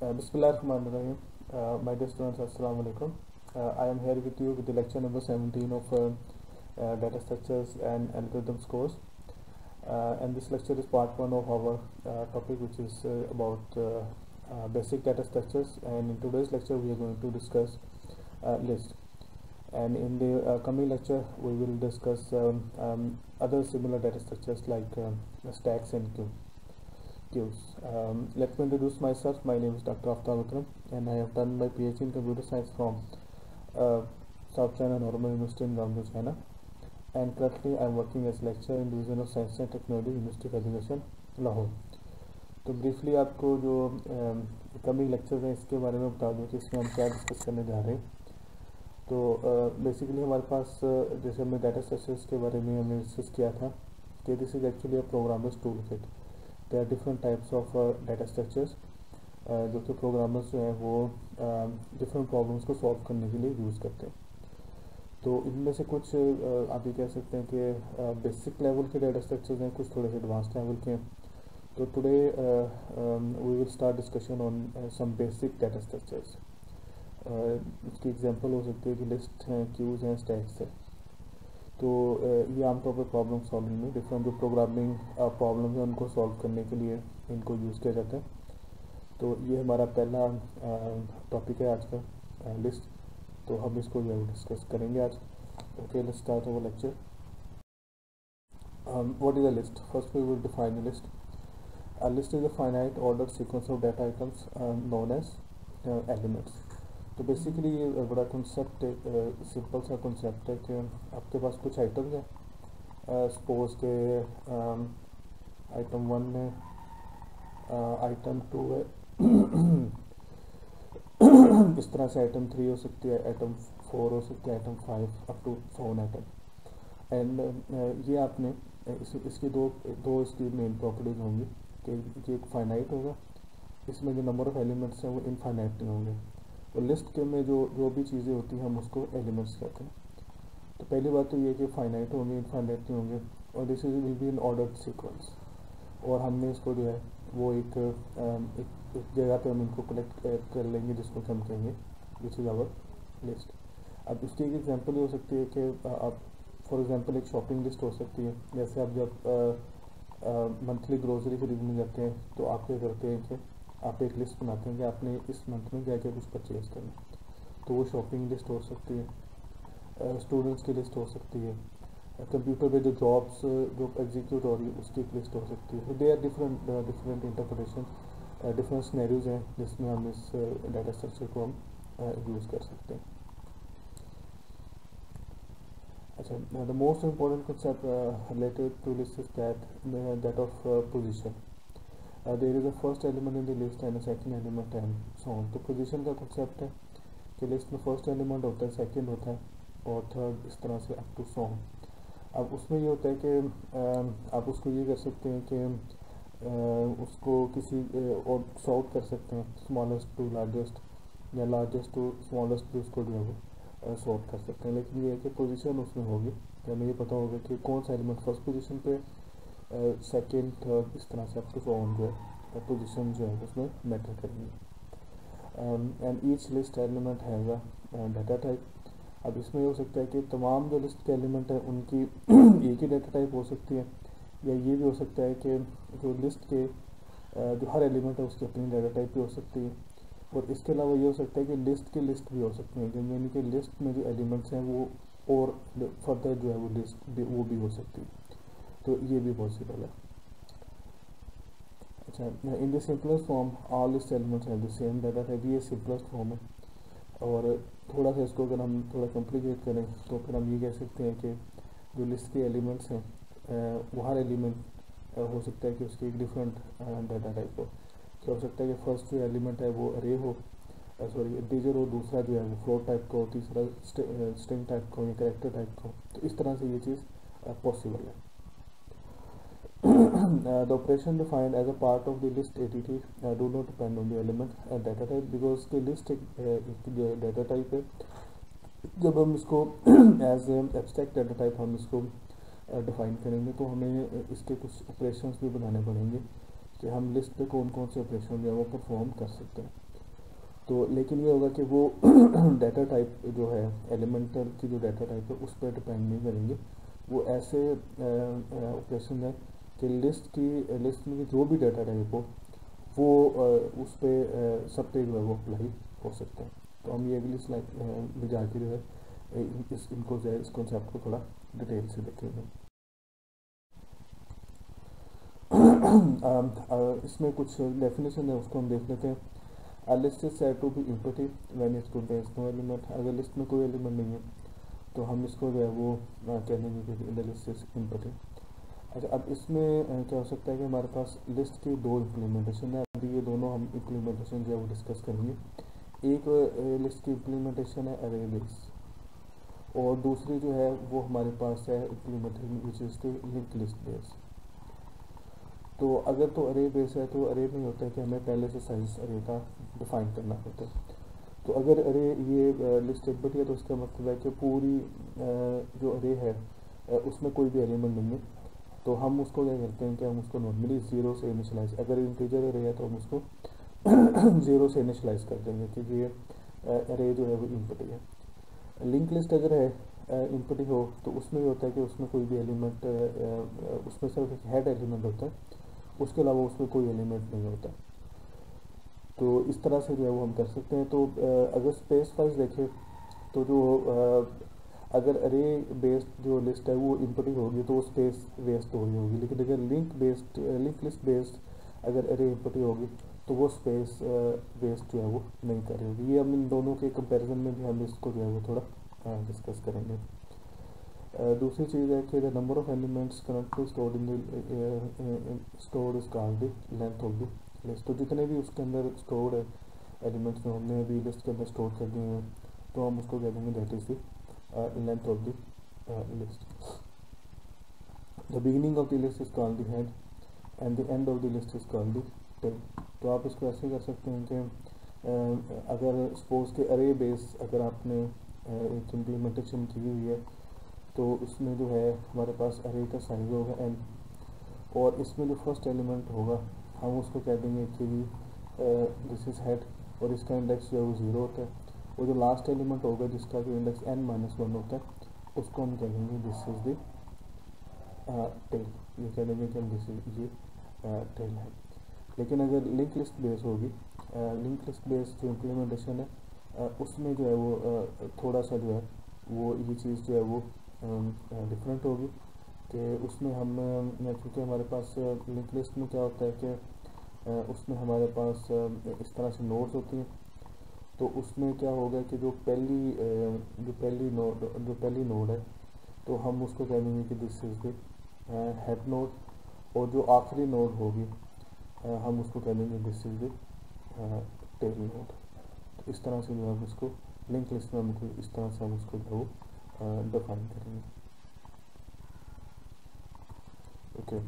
Bismillahirrahmanirrahim. My dear students, Assalamu alaikum. I am here with you with the lecture number 17 of Data Structures and Algorithms course. And this lecture is part 1 of our topic, which is about basic data structures. And in today's lecture, we are going to discuss list. And in the coming lecture, we will discuss other similar data structures like stacks and queues. Let me introduce myself. My name is Dr. Aftab Akram, and I have done my PhD in computer science from South China Normal University in Guangzhou, China. And currently I am working as lecturer in Division of Science and Technology, University of Education, Lahore. तो briefly आपको जो coming lectures हैं इसके बारे में बता दूं कि इसमें हम क्या डिस्कस करने जा रहे हैं. तो बेसिकली हमारे पास जैसे हमने डाटा स्ट्रक्चर्स के बारे में हमने डिस्कस किया था कि this is actually a programmers tool kit. There are different types of data structures जो कि प्रोग्रामर्स जो हैं वो डिफरेंट प्रॉब्लम्स को सॉल्व करने के लिए यूज़ करते हैं. तो इनमें से कुछ आप ये कह सकते हैं कि बेसिक लेवल के डाटा स्ट्रक्चर्स हैं, कुछ थोड़े से एडवांस लेवल के हैं. तो today we will start discussion on some basic data structures. इसकी एग्जांपल हो सकती है कि लिस्ट हैं, क्यूज़ हैं, स्टैक्स है. तो ये आमतौर पर प्रॉब्लम सॉल्विंग में डिफरेंट जो प्रोग्रामिंग प्रॉब्लम्स हैं उनको सॉल्व करने के लिए इनको यूज़ किया जाता है. तो ये हमारा पहला टॉपिक है आज का, लिस्ट. तो हम इसको जो है डिस्कस करेंगे आज. Okay, let's start our lecture. What is a list? First we will define a list. A list is a finite order sequence of data items known as elements. तो बेसिकली ये बड़ा कंसेप्ट सिंपल सा concept है कि आपके पास कुछ items हैं. Suppose के आइटम 1 है, आइटम 2 है, इस तरह से आइटम 3 हो सकती है, आइटम 4 हो सकती है, item 5 up to 4 item. And ये आपने इसकी दो इसकी मेन प्रॉपर्टीज होंगी कि ये फाइनाइट होगा, इसमें जो नंबर ऑफ एलिमेंट्स हैं वो इनफाइनाइट नहीं होंगे. और लिस्ट के में जो भी चीज़ें होती हैं हम उसको एलिमेंट्स कहते हैं. तो पहली बात तो ये कि फाइनाइट होंगे, इनफाइनाइट नहीं होंगे, और this is will be in order sequence. और हमने इसको जो है वो एक जगह पे हम इनको कलेक्ट कर लेंगे जिसको हम कहेंगे विच इज़ आवर लिस्ट. अब इसकी एक एग्जांपल ये हो सकती है कि आप फॉर एग्जांपल एक शॉपिंग लिस्ट हो सकती है. जैसे आप जब मंथली ग्रोसरी खरीदने जाते हैं तो आप क्या करते हैं कि आप एक लिस्ट बनाते हैं कि आपने इस मंथ में क्या क्या कुछ परचेज करना. तो वो शॉपिंग लिस्ट हो सकती है, स्टूडेंट्स की लिस्ट हो सकती है, कंप्यूटर पे जो जॉब्स जो एग्जीक्यूट हो रही है उसकी एक लिस्ट हो सकती है. They are different interpretation, different scenarios हैं जिसमें हम इस डाटा स्ट्रक्चर को हम यूज़ कर सकते हैं. अच्छा, the most important concept related to list is that of position. There is a first element in the list and a second element and so on. तो पोजीशन का कंसेप्ट है कि लिस्ट में फर्स्ट एलिमेंट होता है, second होता है और थर्ड, इस तरह से अप टू सो ऑन. अब उसमें ये होता है कि आप उसको ये कर सकते हैं कि उसको किसी और सॉर्ट कर सकते हैं, स्मॉलेस्ट टू लार्जेस्ट या लार्जेस्ट टू स्मॉलेस्ट भी उसको जो है वो सॉर्ट कर सकते हैं. लेकिन ये है कि पोजीशन उसमें होगी कि हमें ये पता होगा कि कौन सा एलिमेंट फर्स्ट पोजीशन पे, सेकंड, थर्ड, इस तरह से अप टू सो ऑन जो है पोजीशन जो है उसमें मैटर करेंगे. And each list element has a data type. अब इसमें हो सकता है कि तमाम जो लिस्ट के एलिमेंट हैं उनकी एक ही डाटा टाइप हो सकती है, या ये भी हो सकता है कि जो लिस्ट के जो हर एलिमेंट है उसकी अपनी डाटा टाइप भी हो सकती है. और इसके अलावा ये हो सकता है कि लिस्ट की लिस्ट भी हो सकती है, यानी कि लिस्ट में जो एलिमेंट्स हैं वो और फर्दर जो है वो लिस्ट भी वो भी हो सकती है. तो ये भी पॉसिबल है. अच्छा, in the simplest form all list elements have the same data type. ये सिंपलेस्ट फॉर्म है. और थोड़ा सा इसको अगर हम थोड़ा कॉम्प्लिकेट करें तो फिर हम ये कह सकते हैं कि जो लिस्ट के एलिमेंट्स हैं वो हर एलिमेंट हो सकता है कि उसकी एक डिफरेंट डाटा टाइप हो. क्या हो सकता है कि फर्स्ट जो एलिमेंट है वो अरे हो, सॉरी इंटीजर हो, दूसरा जो है वो फ्लोट टाइप का हो, तीसरा स्ट्रिंग टाइप का हो या कैरेक्टर टाइप का हो. तो इस तरह से ये चीज़ पॉसिबल है. The operation defined as a part of the list entity do not depend on the element data type because the list जो data type है, जब हम इसको एज एब्स्ट्रैक्ट डाटा टाइप हम इसको डिफाइन करेंगे तो हमें इसके कुछ ऑपरेशंस भी बनाने पड़ेंगे कि हम लिस्ट पे कौन कौन से ऑपरेशन जो है वो परफॉर्म कर सकते हैं. तो लेकिन ये होगा कि वो डाटा टाइप जो है एलिमेंटल की जो डाटा टाइप है उस पर डिपेंड नहीं करेंगे। वो ऐसे ऑपरेशन है कि लिस्ट में जो भी डाटा टाइप हो वो उस पर सब पे जो है वो अप्लाई हो सकते हैं। तो हम ये अगली स्लाइड में जाके जो है इनको जो है इस कॉन्सेप्ट को थोड़ा डिटेल से देखेंगे। इसमें कुछ डेफिनेशन है उसको हम देख लेते हैं। A list is said to be empty when it contains no element। अगर लिस्ट में कोई एलिमेंट नहीं है तो हम इसको जो है वो कह देंगे कि द लिस्ट इज empty। अच्छा, अब इसमें क्या हो सकता है कि हमारे पास लिस्ट की दो इम्प्लीमेंटेशन है। अभी ये दोनों हम इम्प्लीमेंटेशन जो है वो डिस्कस करेंगे। एक लिस्ट की इम्प्लीमेंटेशन है अरे बेस, और दूसरी जो है वो हमारे पास है implementation which is the link list base. तो अगर तो अरे बेस है तो अरे नहीं होता है कि हमें पहले से साइज अरे का डिफाइन करना होता है। तो अगर अरे ये लिस्ट एम्प्टी है तो इसका मतलब है कि पूरी जो अरे है उसमें कोई भी एलिमेंट नहीं है। तो हम उसको क्या करते हैं कि हम उसको नॉर्मली ज़ीरो से इनिशलाइज, अगर इंटीजर अरे है तो हम उसको ज़ीरो से इनिशलाइज कर देंगे क्योंकि ये अरे जो है वो एम्प्टी है। लिंक लिस्ट अगर है एम्प्टी हो तो उसमें ये होता है कि उसमें कोई भी एलिमेंट उसमें सिर्फ एक हेड एलिमेंट होता है, उसके अलावा उसमें कोई एलिमेंट नहीं होता। तो इस तरह से जो है वो हम कर सकते हैं। तो अगर स्पेस वाइज देखें तो जो अगर अरे बेस्ड जो लिस्ट है वो एम्प्टी होगी तो वो स्पेस वेस्ट हो रही होगी, लेकिन अगर लिंक लिस्ट बेस्ड अगर अरे एम्प्टी होगी तो वो स्पेस वेस्ट जो है वो नहीं कर रही होगी। ये हम इन दोनों के कंपैरिजन में भी हम इसको जो है वो थोड़ा डिस्कस करेंगे। दूसरी चीज़ है कि the number of elements currently stored is called the length of the list. तो जितने भी उसके अंदर स्टोर्ड है एलिमेंट्स जो हमने अभी लिस्ट के अंदर स्टोर कर दिए हैं तो हम उसको कह देंगे that is the length of the list. The beginning of the list is called the head and the end of the list is called the tail. तो आप इसको ऐसे कर सकते हैं कि अगर सपोज के अरे बेस अगर आपने एक इम्प्लीमेंटेशन की हुई है तो इसमें जो है हमारे पास अरे का साइज होगा n, और इसमें जो फर्स्ट एलिमेंट होगा हम उसको कह देंगे कि दिस इज़ हेड और इसका इंडेक्स जो है वो 0 होता है। और जो लास्ट एलिमेंट होगा जिसका जो इंडेक्स n-1 होता है उसको हम कह देंगे दिस इज़ द टेल। ये कह देंगे कि हम दिस इज ये टेल है। लेकिन अगर लिंक लिस्ट बेस होगी, लिंक लिस्ट बेस जो इम्प्लीमेंटेशन है उसमें जो है वो थोड़ा सा जो है वो ये चीज़ जो है वो डिफरेंट होगी कि उसमें हम क्योंकि हमारे पास लिंक लिस्ट में क्या होता है कि उसमें हमारे पास इस तरह से नोड्स होती हैं। तो उसमें क्या होगा कि जो पहली नोड है तो हम उसको कह देंगे कि this is the head node, और जो आखिरी नोड होगी हम उसको कह देंगे this is the tail node. तो इस तरह से जो हम इसको लिंक लिस्ट में हमको इस तरह से हम उसको जो डिफाइन करेंगे। ओके,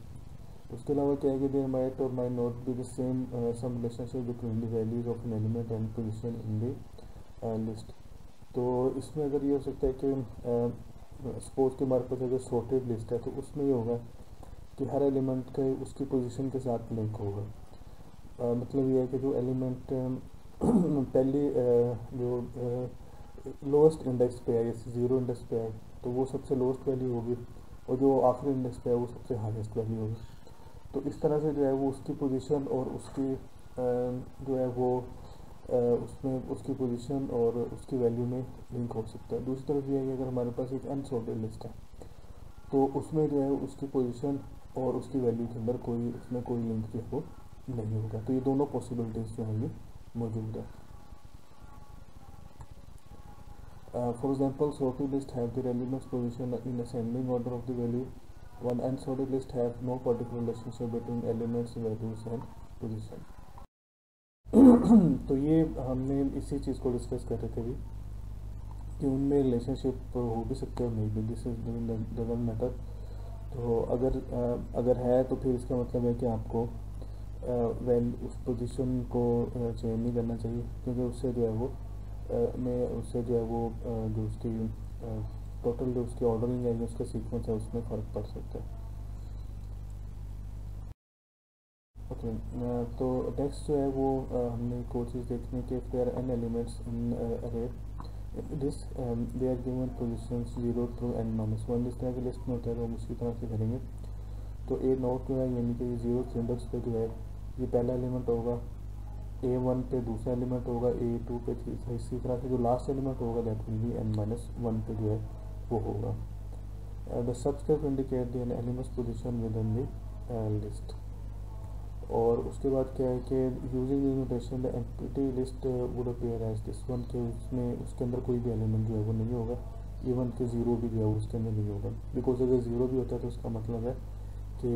उसके अलावा क्या है कि देयर माइट और might not be the same some relationship between the values of an element and position in the list. तो इसमें अगर ये हो सकता है कि सपोज के हमारे पास अगर सॉर्टेड लिस्ट है तो उसमें ये होगा कि हर एलिमेंट का उसकी पोजीशन के साथ लिंक होगा। मतलब ये है कि जो एलिमेंट पहली जो लोएस्ट इंडेक्स पे है, जैसे 0 इंडेक्स पे है तो वो सबसे लोएस्ट वैल्यू होगी, और जो आखिरी इंडेक्स पे है वो सबसे हाईएस्ट वैल्यू होगी। तो इस तरह से जो है वो उसकी पोजीशन और उसकी जो है वो उसमें उसकी पोजीशन और उसकी वैल्यू में लिंक हो सकता है। दूसरी तरफ ये है कि अगर हमारे पास एक अनसॉर्टेड लिस्ट है तो उसमें जो है उसकी पोजीशन और उसकी वैल्यू के अंदर उसमें कोई लिंक जो है वो नहीं होगा। तो ये दोनों पॉसिबिलिटीज़ जो हैं ये मौजूद है। For example, sorted list have their elements position in ascending order of the value, while unsorted list have no particular relationship between elements, values and position। तो ये हमने इसी चीज़ को डिस्कस कर रहे थे अभी कि उनमें रिलेशनशिप हो भी सकते हैं और नहीं भी, दिस इज डजंट मैटर। तो अगर है तो फिर इसका मतलब है कि आपको उस पोजीशन को चेंज नहीं करना चाहिए, क्योंकि उससे जो है वो उससे जो है वो जो उसकी टोटल जो उसकी ऑर्डरिंग है, जो उसका सीक्वेंस है उसमें फ़र्क पड़ सकता है। ओके, तो नेक्स्ट जो है वो हमने एक और चीज़ देखनी है कि if there n elements in array this they are given positions 0 through n-1। इस तरह की लिस्ट में होता है तो हम उसी तरह से करेंगे। तो ए नोट जो है यानी कि 0th इंडेक्स पे जो है ये पहला एलिमेंट होगा, A1 पे दूसरा एलिमेंट होगा, A2 पे तीसरा, इसी तरह से जो लास्ट एलिमेंट होगा दैट विल बी n-1 पे जो है वो होगा। The subscript indicate the elements position within the list. और उसके बाद क्या है कि using this notation the empty list would appear as this one, के उसमें उसके अंदर कोई भी एलिमेंट जो है वो नहीं होगा, इवन के ज़ीरो भी जो है उसके अंदर नहीं होगा, बिकॉज अगर ज़ीरो भी होता है तो उसका मतलब है कि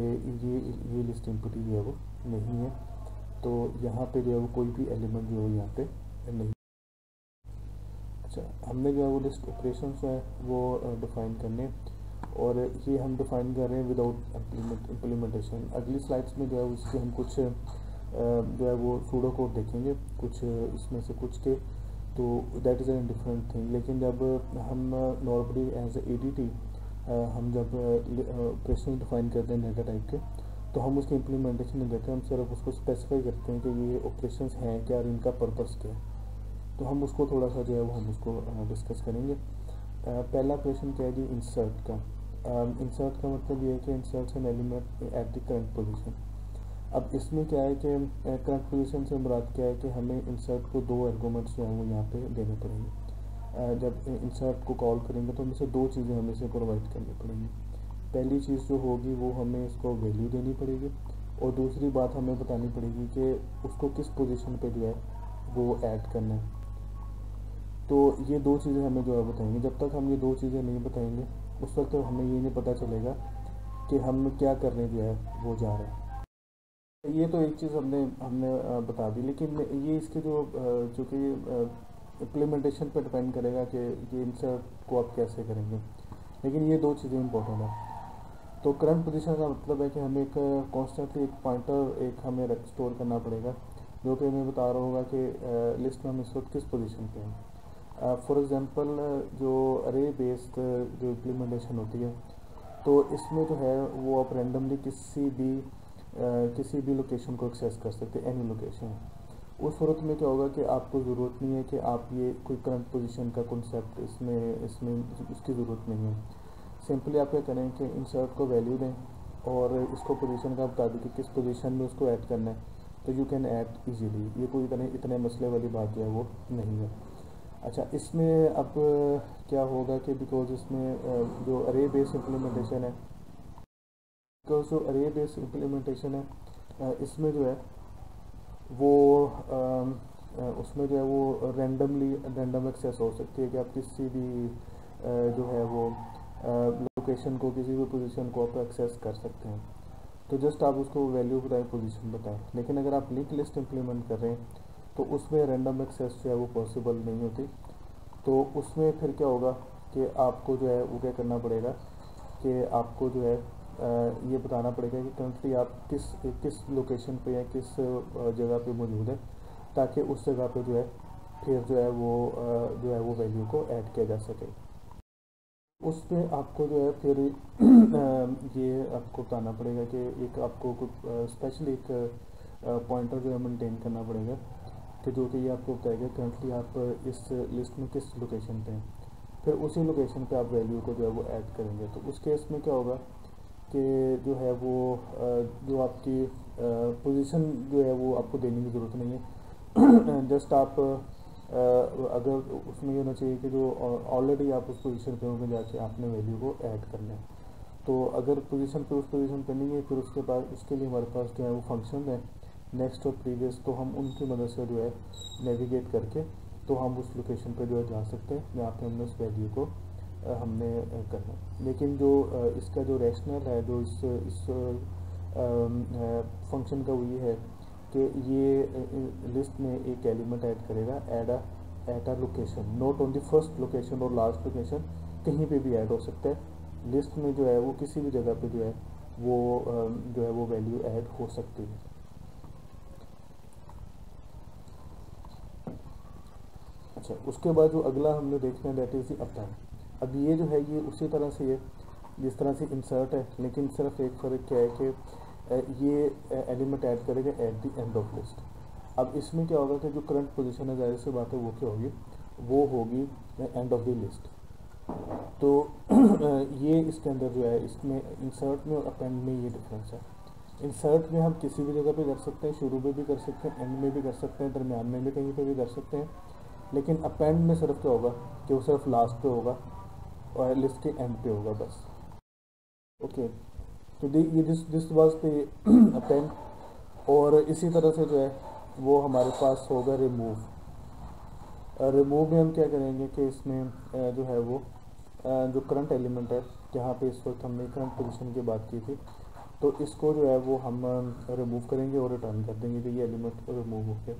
ये लिस्ट एम्प्टी जो है वो नहीं है। तो यहाँ पे जो है वो कोई भी एलिमेंट जो है यहाँ पे नहीं। अच्छा, हमने जो है वो लिस्ट ऑपरेशन जो है वो डिफ़ाइन करने, और ये हम डिफ़ाइन कर रहे हैं विदाउट इम्प्लीमेंटेशन। अगली स्लाइड्स में जो है उसके हम कुछ जो है वो सूडो कोड देखेंगे, कुछ इसमें से कुछ के, तो that is an different thing. लेकिन जब हम नॉर्मली एज ए डी हम जब ऑपरेशन डिफ़ाइन करते हैं डेटा टाइप के, तो हम उसकी इम्प्लीमेंटेशन नहीं देते, हम सिर्फ उसको स्पेसिफाई करते हैं कि ये ऑपरेशंस हैं क्या और इनका पर्पस क्या है। तो हम उसको थोड़ा सा जो है वो हम उसको डिस्कस करेंगे। पहला ऑपरेशन क्या है जी, इंसर्ट का। इंसर्ट का मतलब ये है कि insert an element at the current position. अब इसमें क्या है कि करंट पोजीशन से मुराद क्या है कि हमें इंसर्ट को दो आर्गुमेंट्स जो हैं वो यहाँ पे देने पड़ेंगे। जब इंसर्ट को कॉल करेंगे तो हमें से दो चीज़ें हमें से प्रोवाइड करनी पड़ेंगी। पहली चीज़ जो होगी वो हमें इसको वैल्यू देनी पड़ेगी, और दूसरी बात हमें बतानी पड़ेगी कि उसको किस पोजीशन पे जो है वो ऐड करना है। तो ये दो चीज़ें हमें जो है बताएंगे। जब तक हम ये दो चीज़ें नहीं बताएंगे उस वक्त तो हमें ये नहीं पता चलेगा कि हम क्या करने जो है वो जा रहे हैं। ये तो एक चीज़ हमने हमने बता दी, लेकिन ये इसके जो कि इम्प्लीमेंटेशन पर डिपेंड करेगा कि ये इंसर्ट को आप कैसे करेंगे। लेकिन ये दो चीज़ें इंपॉर्टेंट है। तो करंट पोजीशन का मतलब है कि हमें एक कॉन्स्टेंटली एक पॉइंटर एक हमें स्टोर करना पड़ेगा, जो कि हमें बता रहा होगा कि लिस्ट में हम इस वक्त किस पोजीशन पे हैं। फॉर एग्जांपल जो अरे बेस्ड जो इम्प्लीमेंटेशन होती है, तो इसमें जो है वो आप रैंडमली किसी भी लोकेशन को एक्सेस कर सकते हैं, एनी लोकेशन। उस सूरत में क्या होगा कि आपको ज़रूरत नहीं है कि आप ये कोई करंट पोजीशन का कॉन्सेप्ट इसमें उसकी ज़रूरत नहीं है। सिंपली आप क्या करें कि इंसर्ट को वैल्यू दें और इसको पोजीशन का बता दें कि किस पोजीशन में उसको ऐड करना है, तो यू कैन ऐड इजीली। ये कोई इतने मसले वाली बात जो है वो नहीं है। अच्छा, इसमें अब क्या होगा कि बिकॉज इसमें जो अरे बेस इम्प्लीमेंटेशन है, इसमें जो है वो उसमें जो है वो रैंडम एक्सेस हो सकती है कि आप किसी भी जो है वो लोकेशन को, किसी भी पोजीशन को आप एक्सेस कर सकते हैं। तो जस्ट आप उसको वैल्यू बताएं, पोजीशन बताएं। लेकिन अगर आप लिंक लिस्ट इम्प्लीमेंट कर रहे हैं तो उसमें रैंडम एक्सेस जो है वो पॉसिबल नहीं होती। तो उसमें फिर क्या होगा कि आपको जो है वो क्या करना पड़ेगा कि आपको जो है ये बताना पड़ेगा कि करंटली आप किस लोकेशन पे या किस जगह पे मौजूद है, ताकि उस जगह पे जो है फिर जो है वो वैल्यू को ऐड किया जा सके। उसमें आपको जो है फिर ये आपको बताना पड़ेगा कि एक आपको स्पेशली एक पॉइंटर जो है मेंटेन करना पड़ेगा कि जो कि ये आपको बताएगा करंटली आप इस लिस्ट में किस लोकेशन पे हैं। फिर उसी लोकेशन पे आप वैल्यू को जो है वो ऐड करेंगे। तो उस केस में क्या होगा कि जो है वो जो आपकी पोजीशन जो है वो आपको देने की ज़रूरत नहीं है। जस्ट आप अगर उसमें ये होना चाहिए कि जो ऑलरेडी आप उस पोजीशन पे होंगे जाके आपने वैल्यू को ऐड करना है। तो अगर पोजीशन पे उस पोजीशन पे नहीं है, फिर उसके बाद उसके लिए हमारे पास जो है वो फंक्शन है नेक्स्ट और प्रीवियस, तो हम उनकी मदद से जो है नेविगेट करके तो हम उस लोकेशन पे जो है जा सकते हैं जहाँ पे हमने उस वैल्यू को हमने करना है। लेकिन जो इसका जो रैशनल है जो इस फंक्शन का वो ये है कि ये लिस्ट में एक एलिमेंट ऐड करेगा at a location, not on the first location और लास्ट लोकेशन, कहीं पे भी ऐड हो सकता है। लिस्ट में जो है वो किसी भी जगह पे जो है वो वैल्यू ऐड हो सकती है। अच्छा, उसके बाद जो अगला हमने देखना है दैट इज़ द अपेंड। अब ये जो है ये उसी तरह से है जिस तरह से इंसर्ट है, लेकिन सिर्फ एक फ़र्क क्या है कि ये एलिमेंट ऐड करेगा at the end of list. अब इसमें क्या होगा कि जो करंट पोजीशन है, जाहिर सी बात है वो क्या होगी, वो होगी एंड ऑफ द लिस्ट। तो ये इसके अंदर जो है, इसमें इंसर्ट में और अपेंड में ये डिफरेंस है। इंसर्ट में हम किसी भी जगह पे कर सकते हैं, शुरू में भी कर सकते हैं, एंड में भी कर सकते हैं, दरमियान में भी कहीं पे भी कर सकते हैं। लेकिन अपेंड में सिर्फ क्या होगा कि वो सिर्फ लास्ट पे होगा और लिस्ट के एंड पे होगा बस। ओके, तो ये दिस वाज द अपेंड। और इसी तरह से जो है वो हमारे पास होगा रिमूव। रिमूव में हम क्या करेंगे कि इसमें जो है वो जो करंट एलिमेंट है, जहाँ पे इस वक्त हमने करंट पोजीशन की बात की थी, तो इसको जो है वो हम रिमूव करेंगे और रिटर्न कर देंगे कि ये एलिमेंट रिमूव हो गया।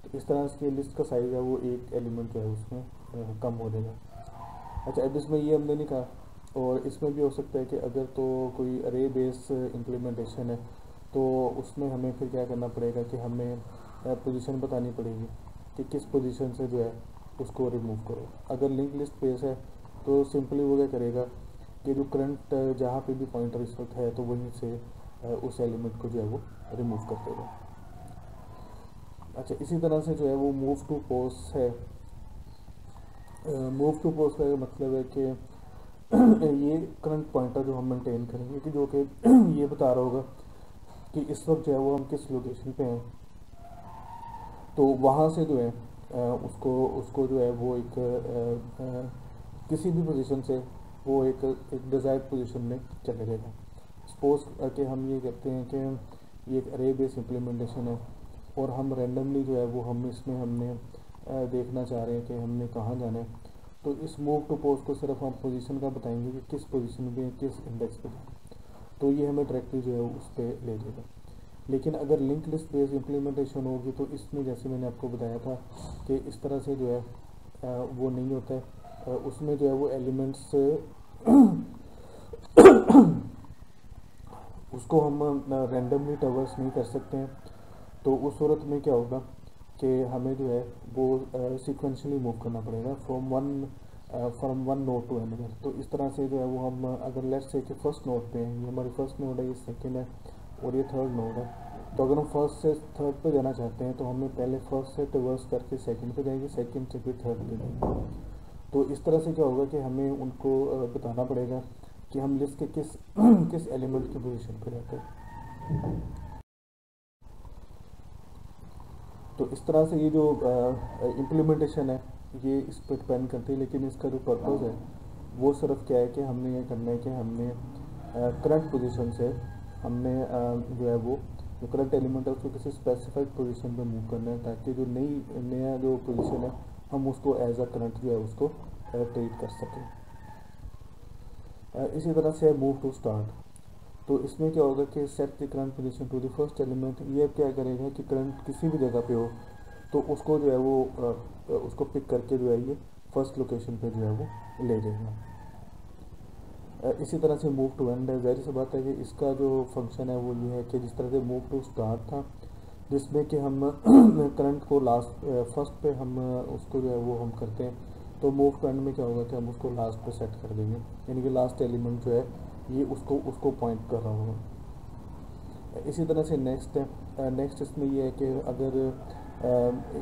तो इस तरह से लिस्ट का साइज़ है वो एक एलिमेंट जो है उसमें कम हो जाएगा। अच्छा, अब इसमें ये हमने नहीं कहा, और इसमें भी हो सकता है कि अगर तो कोई अरे बेस इम्प्लीमेंटेशन है तो उसमें हमें फिर क्या करना पड़ेगा कि हमें पोजीशन बतानी पड़ेगी कि किस पोजीशन से जो है उसको रिमूव करो। अगर लिंक लिस्ट बेस है तो सिंपली वो क्या करेगा कि जो करंट जहाँ पे भी पॉइंटर इस वक्त है तो वहीं से उस एलिमेंट को जो है वो रिमूव कर देगा। अच्छा, इसी तरह से जो है वो मूव टू पोस्ट है। मूव टू पोस्ट का मतलब है कि ये करंट पॉइंटर जो हम मेंटेन करेंगे कि जो कि ये बता रहा होगा कि इस वक्त जो है वो हम किस लोकेशन पे हैं, तो वहाँ से जो है उसको उसको जो है वो एक किसी भी पोजीशन से वो एक डिज़ायर्ड पोजीशन में चले जाएगा। सपोज कि हम ये कहते हैं कि ये एक अरे बेस इम्प्लीमेंटेशन है और हम रैंडमली जो है वो हम इसमें हमने देखना चाह रहे हैं कि हमने कहाँ जाना है, तो इस मूव टू पोस्ट को सिर्फ हम पोजीशन का बताएंगे कि किस पोजीशन पे किस इंडेक्स पे, तो ये हमें डायरेक्टली जो है उस पर ले जाएगा। लेकिन अगर लिंक लिस्ट बेस्ड इम्प्लीमेंटेशन होगी तो इसमें जैसे मैंने आपको बताया था कि इस तरह से जो है वो नहीं होता है। उसमें जो है वो एलिमेंट्स उसको हम रैंडमली ट्रैवर्स नहीं कर सकते हैं। तो उस सूरत में क्या होगा कि हमें जो है वो सीक्वेंशियली मूव करना पड़ेगा from one node to another. तो इस तरह से जो है वो हम अगर लेट्स से कि फर्स्ट नोड पे हैं, ये हमारी फर्स्ट नोड है, ये सेकंड है और ये थर्ड नोड है, तो अगर हम फर्स्ट से थर्ड पे जाना चाहते हैं तो हमें पहले फर्स्ट से ट्रैवर्स करके सेकंड पे जाएंगे, सेकंड से फिर थर्ड पे जाएंगे। तो इस तरह से क्या होगा कि हमें उनको बताना पड़ेगा कि हम लिस्ट के किस किस एलिमेंट की पोजीशन पे रहते हैं। तो इस तरह से ये जो इम्प्लीमेंटेशन है ये इस पर डिपेंड करती है, लेकिन इसका जो पर्पज़ है वो सिर्फ क्या है कि हमने ये करना है कि हमने करंट पोजीशन से हमने जो है वो जो करंट एलिमेंट है उसको किसी स्पेसिफाइड पोजीशन पे मूव करना है, ताकि जो नया जो पोजीशन है हम उसको एज अ करंट जो है उसको ट्रीट कर सकें। इसी तरह से मूव टू स्टार्ट, तो इसमें क्या होगा कि set the current position to the first element. ये क्या करेगा कि करंट किसी भी जगह पे हो तो उसको जो है वो उसको पिक करके जो है ये फर्स्ट लोकेशन पे जो है वो ले जाएगा। इसी तरह से मूव टू एंड है, ज़ाहिर सी बात है कि इसका जो फंक्शन है वो ये है कि जिस तरह से मूव टू स्टार्ट था जिसमें कि हम करंट को लास्ट फर्स्ट पे हम उसको जो है वो हम करते हैं, तो मूव टू एंड में क्या होगा कि हम उसको लास्ट पे सेट कर देंगे, यानी कि लास्ट एलिमेंट जो है ये उसको उसको पॉइंट कर रहा होगा। इसी तरह से नेक्स्ट है, नेक्स्ट इसमें ये है कि अगर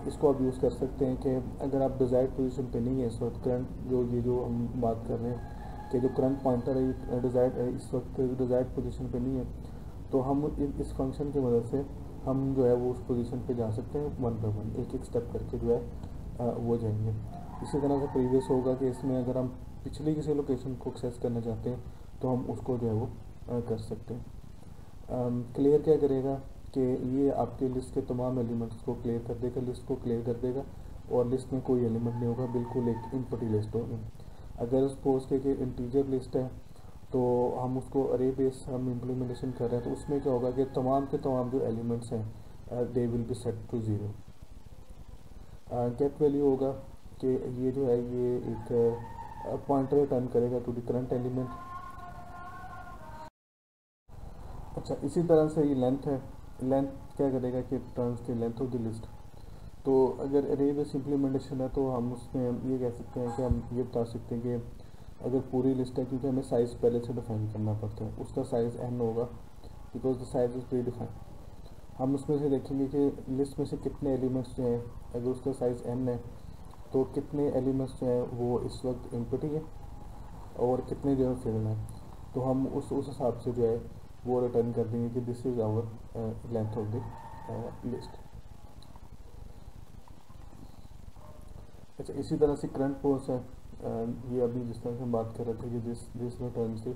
इसको आप यूज़ कर सकते हैं कि अगर आप डिज़ायर्ड पोजीशन पे नहीं है इस वक्त, करंट जो हम बात कर रहे हैं कि जो करंट पॉइंटर है डिज़ायर्ड इस वक्त डिज़ायर्ड पोजीशन पे नहीं है, तो हम इस फंक्शन की मदद से हम जो है वो उस पोजीशन पे जा सकते हैं वन बाय वन, एक एक स्टेप करके जो है वो जाएंगे। इसी तरह से प्रीवियस होगा कि इसमें अगर हम पिछली किसी लोकेशन को एक्सेस करना चाहते हैं तो हम उसको जो है वो कर सकते हैं। क्लियर क्या करेगा कि ये आपके लिस्ट के तमाम एलिमेंट्स को क्लियर कर देगा, लिस्ट को क्लियर कर देगा और लिस्ट में कोई एलिमेंट नहीं होगा, बिल्कुल एक इनपुटी लिस्ट होगी। अगर सपोज के इंटीजर लिस्ट है तो हम उसको अरे बेस हम इम्प्लीमेंटेशन कर रहे हैं, तो उसमें क्या होगा कि तमाम के तमाम जो एलिमेंट्स हैं they will be set to zero. Get value होगा कि ये जो है ये एक पॉइंटर रिटर्न करेगा टू द करंट एलिमेंट। अच्छा, इसी तरह से ये लेंथ है, लेंथ क्या करेगा कि टर्न्स की लेंथ ऑफ द लिस्ट। तो अगर अरे बेस इम्प्लीमेंटेशन है तो हम उसमें ये कह सकते हैं कि हम ये बता सकते हैं कि अगर पूरी लिस्ट है, क्योंकि हमें साइज़ पहले से डिफाइन करना पड़ता है, उसका साइज़ n होगा because the size is pre defined. हम उसमें से देखेंगे कि लिस्ट में से कितने एलिमेंट्स जो हैं, अगर उसका साइज़ n है तो कितने एलिमेंट्स जो हैं वो इस वक्त एम्प्टी है और कितने जो है फिल्ड हैं। तो हम उस हिसाब से जो है वो रिटर्न कर देंगे कि this is our length of the list. अच्छा, इसी तरह से करंट पोज है, ये अभी जिस तरह से हम बात कर रहे थे कि दिस रिटर्न से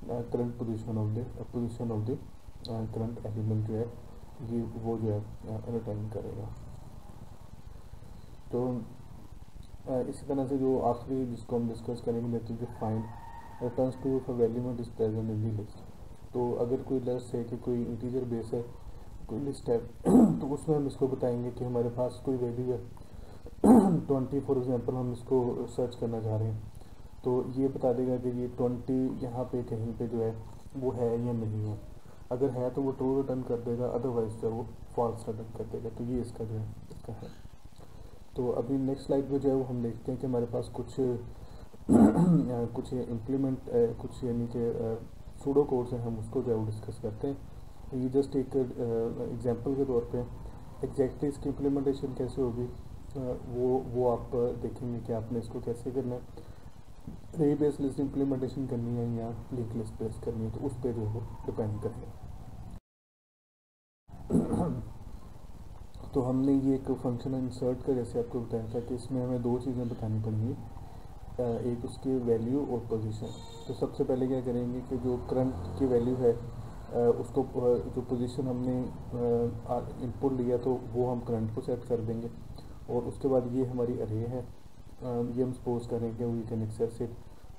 current position of the current element जो है ये वो जो है रिटर्न करेगा। तो इसी तरह से जो आखिरी जिसको हम डिस्कस करेंगे that is find returns true if a value is present in the list. तो अगर कोई लिस्ट है कि कोई इंटीजर बेस है, कोई लिस्ट है तो उसमें हम इसको बताएंगे कि हमारे पास कोई वैल्यू है 20 फॉर एग्जांपल, हम इसको सर्च करना चाह रहे हैं तो ये बता देगा कि ये 20 यहाँ पे कहीं पे जो है वो है या नहीं है। अगर है तो वो ट्रू रिटर्न कर देगा, अदरवाइज जो है वो फॉल्स रिटर्न कर देगा। तो ये इसका जो है इसका है। तो अभी नेक्स्ट स्लाइड पे जो है वो हम देखते हैं कि हमारे पास कुछ कुछ इम्प्लीमेंट कुछ यानी कि सूडो कोड्स हैं, हम उसको जो है वो डिस्कस करते हैं। तो ये जस्ट एक एग्जांपल के तौर पे एग्जैक्टली इसकी इम्प्लीमेंटेशन कैसे होगी वो आप देखेंगे कि आपने इसको कैसे करना है। रे बेस लिस्ट इम्प्लीमेंटेशन करनी है या लिंक लिस्ट बेस करनी है, तो उस पर जो है वो डिपेंड करेगा। तो हमने ये एक फंक्शन इंसर्ट का जैसे आपको बताया था कि इसमें हमें दो चीज़ें बतानी पड़ेंगी, एक उसकी वैल्यू और पोजीशन। तो सबसे पहले क्या करेंगे कि जो करंट की वैल्यू है उसको जो पोजीशन हमने इनपुट लिया तो वो हम करंट को सेट कर देंगे। और उसके बाद ये हमारी अरे है, ये हम सपोज करेंगे वी कैन एक्सेस इट।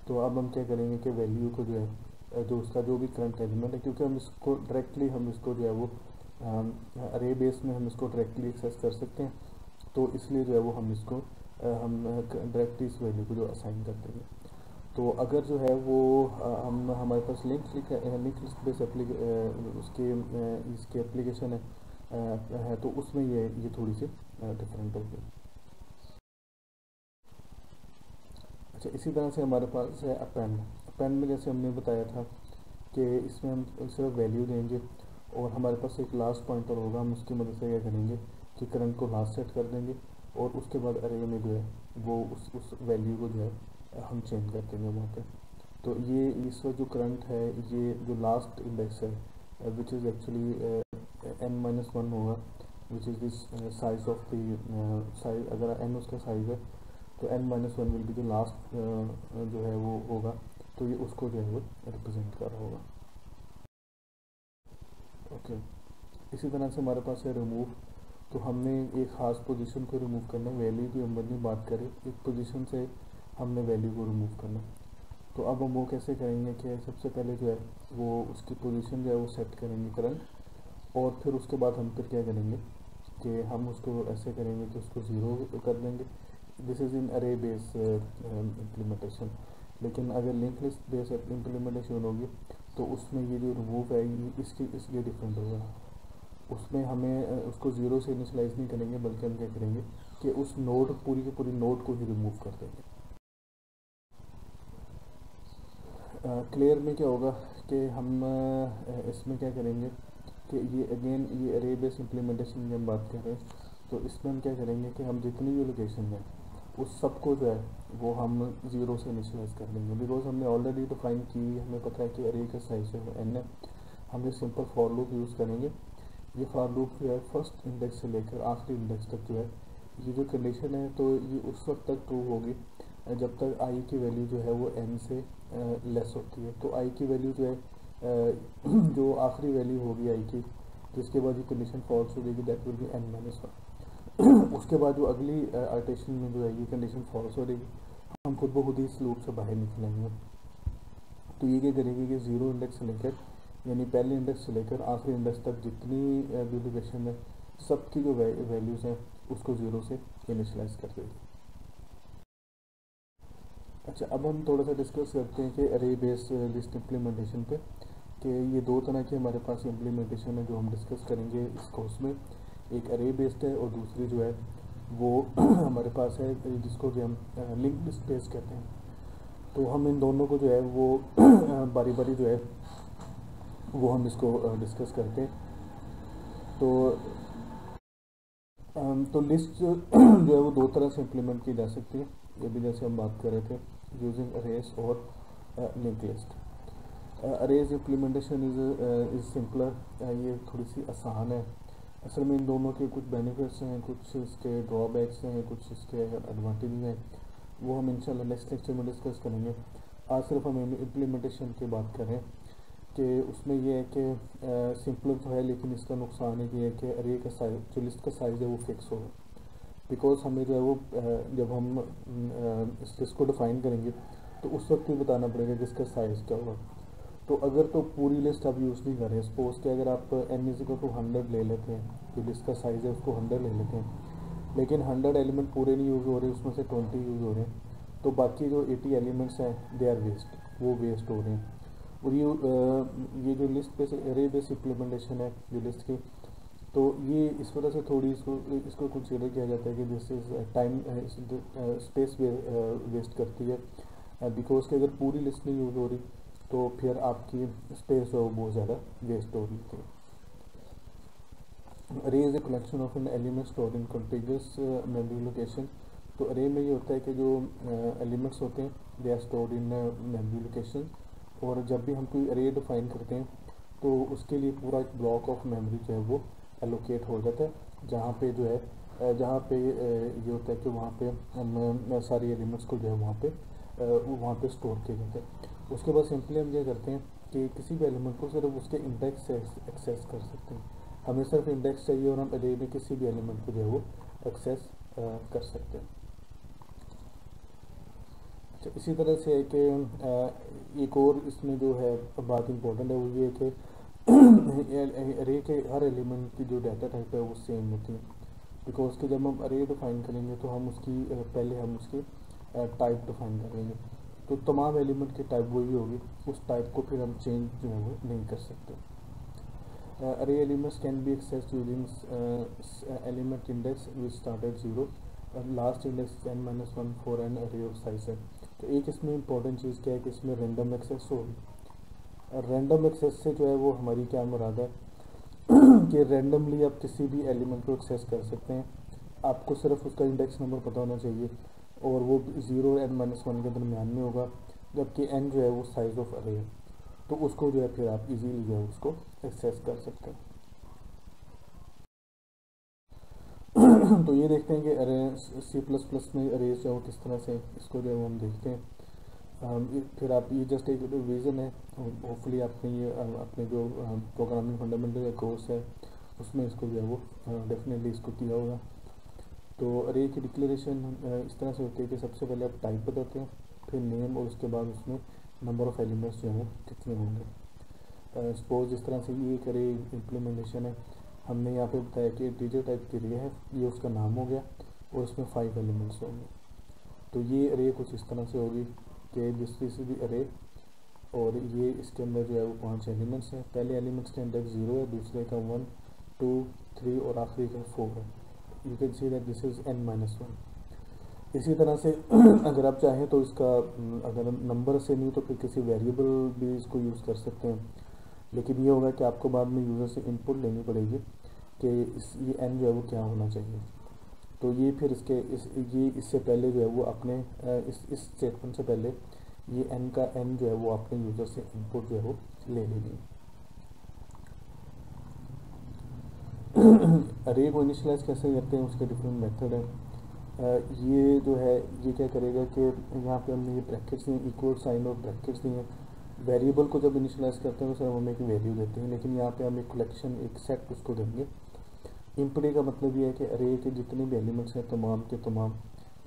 तो अब हम क्या करेंगे कि वैल्यू को जो है जो उसका जो भी करंट एलिमेंट है, क्योंकि हम इसको डायरेक्टली हम इसको जो है वो अरे बेस में हम इसको डायरेक्टली एक्सेस कर सकते हैं, तो इसलिए जो है वो हम इसको हम डायरेक्टली इस वैल्यू को जो असाइन कर देंगे। तो अगर जो है वो हम हमारे पास लिंक लिस्ट बेस उसके इसकी एप्लीकेशन है तो उसमें ये थोड़ी सी डिफरेंट होगी। अच्छा, इसी तरह से हमारे पास है अपेंड में जैसे हमने बताया था कि इसमें हम सिर्फ वैल्यू देंगे और हमारे पास एक लास्ट पॉइंटर होगा, हम उसकी मदद से क्या करेंगे कि करंट को लास्ट सेट कर देंगे और उसके बाद अरे में जो है वो उस वैल्यू को जो है हम चेंज कर देंगे वहाँ पे। तो ये इस वक्त जो करंट है ये जो लास्ट इंडेक्स है विच इज़ एक्चुअली n-1 होगा, which is this size of the size. अगर n उसका साइज है तो n-1 विल बी जो लास्ट जो है वो होगा, तो ये उसको जो है वो रिप्रेजेंट कर रहा होगा। ओके, इसी तरह से हमारे पास है रिमूव। तो हमने एक खास पोजीशन को रिमूव करना, वैल्यू की हम नहीं बात करें, एक पोजीशन से हमने वैल्यू को रिमूव करना। तो अब हम वो कैसे करेंगे कि सबसे पहले जो है वो उसकी पोजीशन जो है वो सेट करेंगे करंट, और फिर उसके बाद हम फिर क्या करेंगे कि हम उसको ऐसे करेंगे कि उसको ज़ीरो कर देंगे। दिस इज़ इन अरे बेस इम्प्लीमेंटेशन। लेकिन अगर लिंक लिस्ट बेस इम्प्लीमेंटेशन होगी तो उसमें ये जो रिमूव है ये इसलिए डिफरेंट होगा। उसमें हमें उसको ज़ीरो से इनिशलाइज नहीं करेंगे, बल्कि हम क्या करेंगे कि उस नोड पूरी की पूरी नोड को ही रिमूव कर देंगे। क्लियर में क्या होगा कि हम इसमें क्या करेंगे कि ये अगेन ये अरे बेस इम्प्लीमेंटेशन की हम बात कर रहे हैं, तो इसमें हम क्या करेंगे कि हम जितनी भी लोकेशन है उस सबको जो है वो हम ज़ीरो से इनिशलाइज कर देंगे। बिकॉज हमने ऑलरेडी डिफाइन की हुई, हमें पता है कि अरे का साइज है वो n है। हम ये सिंपल फॉर लूप यूज़ करेंगे। ये फॉर लूप जो है फर्स्ट इंडेक्स से लेकर आखिरी इंडेक्स तक जो है ये जो कंडीशन है तो ये उस वक्त तक ट्रू होगी जब तक आई की वैल्यू जो है वो n से लेस होती है। तो आई की वैल्यू जो है जो आखिरी वैल्यू होगी आई की, जिसके बाद ये कंडीशन फॉल्स हो जाएगी, दैट विल बी n-1। उसके बाद जो अगली आइटरेशन में जो है ये कंडीशन फॉल्स हो जाएगी, हम खुद ब खुद ही इस लूप से बाहर निकलेंगे। तो ये क्या करेंगे कि ज़ीरो इंडेक्स से लेकर यानी पहले इंडेक्स से लेकर आखिरी इंडेक्स तक जितनी भी लोकेशन है सबकी जो वैल्यूज़ हैं उसको ज़ीरो से इनिशलाइज कर देगी। अच्छा, अब हम थोड़ा सा डिस्कस करते हैं कि अरे बेस लिस्ट इम्प्लीमेंटेशन पे, कि ये दो तरह की हमारे पास इम्प्लीमेंटेशन है जो हम डिस्कस करेंगे इस कोर्स में। एक अरे बेस्ड है और दूसरी जो है वो हमारे पास है जिसको कि हम लिंक लिस्ट बेस्ड कहते हैं। तो हम इन दोनों को जो है वो बारी बारी जो है वो हम इसको डिस्कस करते हैं। तो लिस्ट जो है वो दो तरह से इम्प्लीमेंट की जा सकती है, ये भी जैसे हम बात कर रहे थे, यूजिंग अरेज और link list. Arrays implementation is simpler, ये थोड़ी सी आसान है। असल में इन दोनों के कुछ बेनिफिट्स हैं, कुछ इसके ड्रॉबैक्स हैं, कुछ इसके एडवांटेजेस हैं, वो हम इंशाल्लाह नेक्स्ट लेक्चर में डिस्कस करेंगे। आज सिर्फ हम इम्प्लीमेंटेशन की बात करें कि उसमें ये है कि सिंपलर तो है, लेकिन इसका नुकसान है कि अरे का साइज, जो लिस्ट का साइज़ है वो फिक्स होगा। बिकॉज हमें जो है वो जब हम इस लिस्ट को डिफ़ाइन करेंगे तो उस वक्त भी बताना पड़ेगा कि इसका साइज़ क्या होगा। तो अगर तो पूरी लिस्ट आप यूज़ नहीं कर रहे हैं, सपोज कि अगर आप n = 100 ले लेते हैं, जो लिस्ट का साइज़ है उसको 100 ले लेते हैं, लेकिन 100 एलिमेंट पूरे नहीं यूज़ हो रहे, उसमें से 20 यूज़ हो रहे हैं, तो बाकी जो 80 एलिमेंट्स हैं दे आर वेस्ट, वो वेस्ट हो रहे हैं। और ये जो list base array base implementation है जो लिस्ट की, तो ये इस वजह से थोड़ी इसको कंसिडर किया जाता है कि this is time space waste करती है, बिकॉज कि अगर पूरी लिस्ट नहीं यूज़ हो रही तो फिर आपकी स्पेस जो है वो बहुत ज़्यादा वेस्ट हो रही थी। अरे is a collection of an element stored in contiguous memory location. तो अरे में ये होता है कि जो एलिमेंट्स होते हैं they are stored in memory location, और जब भी हम कोई अरे डिफाइन करते हैं तो उसके लिए पूरा एक ब्लॉक ऑफ मेमोरी जो है वो एलोकेट हो जाता है, जहाँ पे जो है जहाँ पे ये होता है कि वहाँ पे हम सारी एलिमेंट्स को जो है वहाँ पे स्टोर किए जाते हैं। उसके बाद सिंपली हम ये करते हैं कि किसी भी एलिमेंट को सिर्फ उसके इंडेक्स से एक्सेस कर सकते हैं। हमें सिर्फ इंडेक्स चाहिए और हम अरे में किसी भी एलिमेंट को जो है वो एक्सेस कर सकते हैं। अच्छा, इसी तरह से है कि एक और इसमें जो है बात इम्पोर्टेंट है वो ये है कि अरे के हर एलिमेंट की जो डाटा टाइप है वो सेम होती है, बिकॉज कि जब हम अरे डिफाइन करेंगे तो हम उसकी पहले हम उसकी टाइप डिफाइन करेंगे, तो तमाम एलिमेंट की टाइप वही होगी, उस टाइप को फिर हम चेंज जो है वो नहीं कर सकते। Array elements can be accessed using element index which start at 0 और last index n-1 for an array of size है। तो एक इसमें इंपॉर्टेंट चीज़ क्या है कि इसमें रैंडम एक्सेस होगी। रैंडम एक्सेस से जो है वो हमारी क्या मुराद है कि रैंडमली आप किसी भी एलिमेंट को एक्सेस कर सकते हैं, आपको सिर्फ उसका इंडेक्स नंबर पता होना चाहिए और वो 0 और n-1 के दरमियान में होगा, जबकि n जो है वो साइज़ ऑफ अरे है, तो उसको जो है फिर आप इजीली जो है उसको एक्सेस कर सकते हैं। तो ये देखते हैं कि अरे C++ में अरेज जो है वो किस तरह से इसको जो है हम देखते हैं। फिर आप ये जस्ट एक रिवीजन है, होपफुली आपने ये अपने जो प्रोग्रामिंग फंडामेंटल कोर्स है उसमें इसको जो है वो डेफिनेटली इसको किया होगा। तो अरे की डिक्लेरेशन इस तरह से होती है कि सबसे पहले आप टाइप बताते हैं, फिर नेम, और उसके बाद उसमें नंबर ऑफ़ एलिमेंट्स जो है वो कितने होंगे। सपोज इस तरह से ये एक अरे इम्प्लीमेंटेशन है, हमने यहाँ पे बताया कि इंटीजर टाइप की अरे है, ये उसका नाम हो गया और उसमें 5 एलिमेंट्स होंगे। तो ये अरे कुछ इस तरह से होगी कि दिस भी अरे, और ये इसके अंदर जो है वो 5 एलिमेंट्स हैं। पहले एलिमेंट्स का इंडेक्स 0 है, दूसरे का 1, 2, 3 और आखिरी का 4 है। You can see that this is n-1। इसी तरह से अगर आप चाहें तो इसका अगर नंबर से नहीं तो फिर किसी वेरिएबल भी इसको यूज़ कर सकते हैं, लेकिन ये होगा कि आपको बाद में यूज़र से इनपुट लेनी पड़ेगी कि ये n जो है वो क्या होना चाहिए। तो ये फिर इससे पहले जो है वो अपने इस स्टेटमेंट से पहले ये n जो है वो अपने यूज़र से इनपुट जो है वो ले लेनी। अरे को इनिशियलाइज कैसे करते हैं उसके डिफरेंट मेथड है। ये जो है ये क्या करेगा कि यहाँ पे हमने ये ब्रैकेट्स दिए, इक्वल साइन और ब्रैकेट्स दिए हैं। वेरिएबल को जब इनिशियलाइज करते हैं तो सिर्फ हम एक वैल्यू देते हैं, लेकिन यहाँ पे हम एक कलेक्शन, एक सेट उसको देंगे। इम्पडी का मतलब ये है कि अरे के जितने भी एलिमेंट्स हैं तमाम के तमाम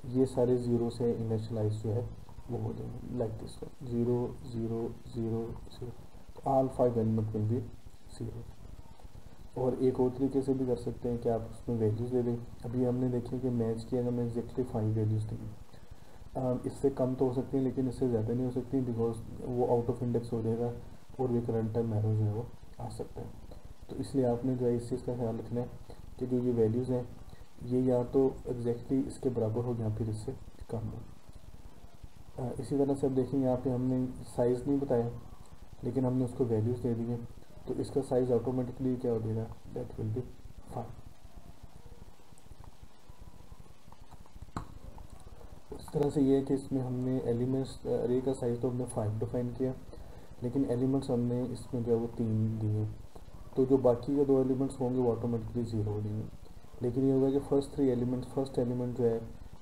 ये सारे ज़ीरो से इनिशियलाइज जो है वो हो जाएंगे, like this one, 0 0 0 0, all 5 element will be 0। और एक और तरीके से भी कर सकते हैं कि आप उसमें वैल्यूज़ दे दें। अभी हमने देखी कि मैच की अगर मैं एग्जैक्टली 5 वैल्यूज़ देंगे, इससे कम तो हो सकती है लेकिन इससे ज़्यादा नहीं हो सकती, बिकॉज वो आउट ऑफ इंडेक्स हो जाएगा और एक रन टाइम एरर जो है वो आ सकता है। तो इसलिए आपने जो है इस चीज़ का ख्याल रखना है कि जो ये वैल्यूज़ हैं ये या तो एग्जैक्टली इसके बराबर हो या फिर इससे कम हो। इसी तरह से अब देखें यहाँ पे हमने साइज़ नहीं बताया, लेकिन हमने उसको वैल्यूज़ दे दी हैं। तो इसका साइज ऑटोमेटिकली क्या हो जाएगा, दैट विल बी 5। इस तरह से ये है कि इसमें हमने एलिमेंट्स अरे का साइज तो हमने 5 डिफाइन किया, लेकिन एलिमेंट्स हमने इसमें जो है वो 3 दिए, तो जो बाकी के 2 एलिमेंट्स होंगे वो ऑटोमेटिकली 0 हो जाएंगे। लेकिन ये होगा कि फर्स्ट एलिमेंट जो है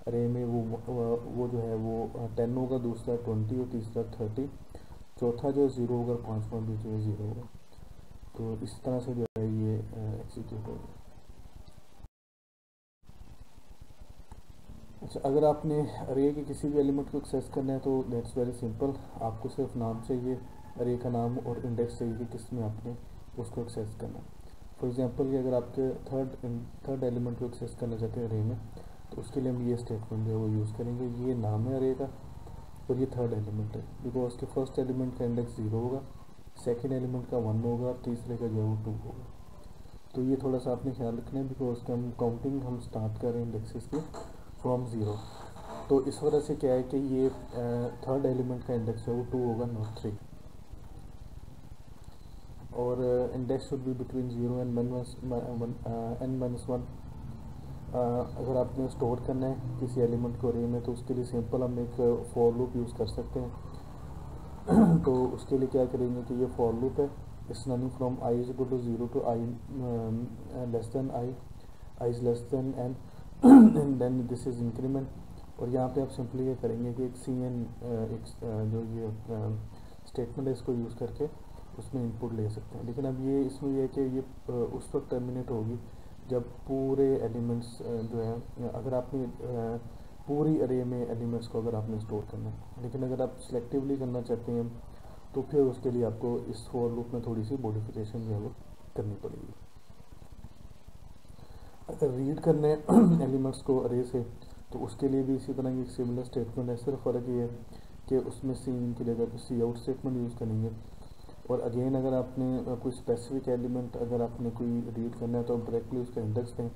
अरे में वो जो है वो 10 होगा, दूसरा 20 और तीसरा 30, चौथा जो है 0 होगा, पाँचवा भी जो है 0 होगा। तो इस तरह से जो है ये एग्जीक्यूट होगा। अच्छा, अगर आपने अरे के किसी भी एलिमेंट को एक्सेस करना है तो दैट्स वेरी सिंपल, आपको सिर्फ नाम चाहिए, अरे का नाम और इंडेक्स चाहिए कि किस में आपने उसको एक्सेस करना है। फॉर एग्जांपल कि अगर आपके थर्ड एलिमेंट को एक्सेस करना चाहते हैं अरे में, तो उसके लिए हम ये स्टेटमेंट जो है वो यूज़ करेंगे। ये नाम है अरे का और ये थर्ड एलिमेंट है, बिकॉज के फर्स्ट एलिमेंट का इंडेक्स 0 होगा, सेकेंड एलिमेंट का 1 होगा और तीसरे का जो है वो 2 होगा। तो ये थोड़ा सा आपने ख्याल रखना है, बिकॉज के हम काउंटिंग हम स्टार्ट कर रहे हैं इंडेक्सेस की फ्रॉम 0। तो इस वजह से क्या है कि ये थर्ड एलिमेंट का इंडेक्स है वो 2 होगा, नॉट 3। और index should be between 0 and n-1। अगर आपने स्टोर करना है किसी एलिमेंट को अरे में, तो उसके लिए सिंपल हम एक फॉर लूप यूज़ कर सकते हैं। तो उसके लिए क्या करेंगे कि ये फॉर लूप है, is running from i is equal to 0 to i less than i is less than n and then this is increment. और यहाँ पे आप सिंपली ये करेंगे कि एक cn जो ये स्टेटमेंट है इसको यूज़ करके उसमें इनपुट ले सकते हैं। लेकिन अब ये इसमें ये है कि ये उस वक्त टर्मिनेट होगी जब पूरे एलिमेंट्स जो है, अगर आपने पूरी अरे में एलिमेंट्स को अगर आपने स्टोर करना है। लेकिन अगर आप सिलेक्टिवली करना चाहते हैं तो फिर उसके लिए आपको इस फॉर लूप में थोड़ी सी मॉडिफिकेशन जो है वो करनी पड़ेगी। अगर रीड करने एलिमेंट्स को अरे से, तो उसके लिए भी इसी तरह की एक सिमिलर स्टेटमेंट है, सिर्फ फ़र्क ये है कि उसमें सी इन की जगह सी आउट स्टेटमेंट यूज़ करेंगे। और अगेन अगर आपने कोई स्पेसिफिक एलिमेंट अगर आपने कोई रीड करना है तो आप डायरेक्टली उसका इंडेक्स दें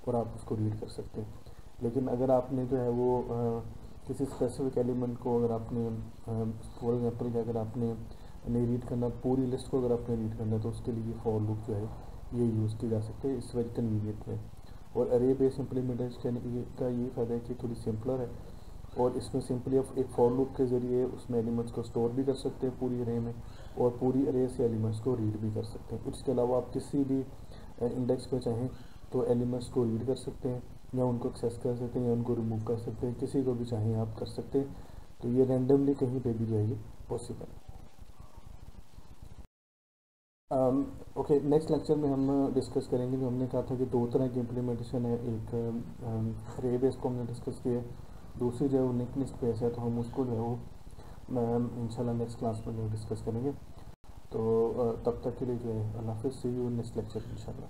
और आप उसको रीड कर सकते हैं। लेकिन अगर आपने जो है वो किसी स्पेसिफिक एलिमेंट को अगर आपने फॉर एग्जांपल कि अगर आपने नहीं रीड करना, पूरी लिस्ट को अगर आपने रीड करना है, तो उसके लिए फॉर लूप जो है ये यूज़ की जा सकते हैं इस वेरी कन्वीनियंट में। और अरे बेस्ड इम्प्लीमेंटेशन का ये फ़ायदा है कि थोड़ी सिंपलर है, और इसमें सिंपली आप एक फॉर लूप के ज़रिए उसमें एलिमेंट्स को स्टोर भी कर सकते हैं पूरी अरे में, और पूरी अरे से एलिमेंट्स को रीड भी कर सकते हैं। इसके अलावा आप किसी भी इंडेक्स पे चाहें तो एलिमेंट्स को रीड कर सकते हैं, या उनको एक्सेस कर सकते हैं, या उनको रिमूव कर सकते हैं, किसी को भी चाहें आप कर सकते हैं। तो ये रैंडमली कहीं पे भी जो है ये पॉसिबल है। ओके, नेक्स्ट लेक्चर में हम डिस्कस करेंगे, जो हमने कहा था कि 2 तरह की इम्प्लीमेंटेशन है, एक रे बेस को हमने डिस्कस किया, दूसरी जो है वो नेस्ट बेस है, तो हम उसको जो है वो इंशाल्लाह नेक्स्ट क्लास में जो डिस्कस करेंगे। तो तब तक के लिए जो है अल्लाह हाफ़िज़, सी यू इन नेक्स्ट लेक्चर इंशाल्लाह।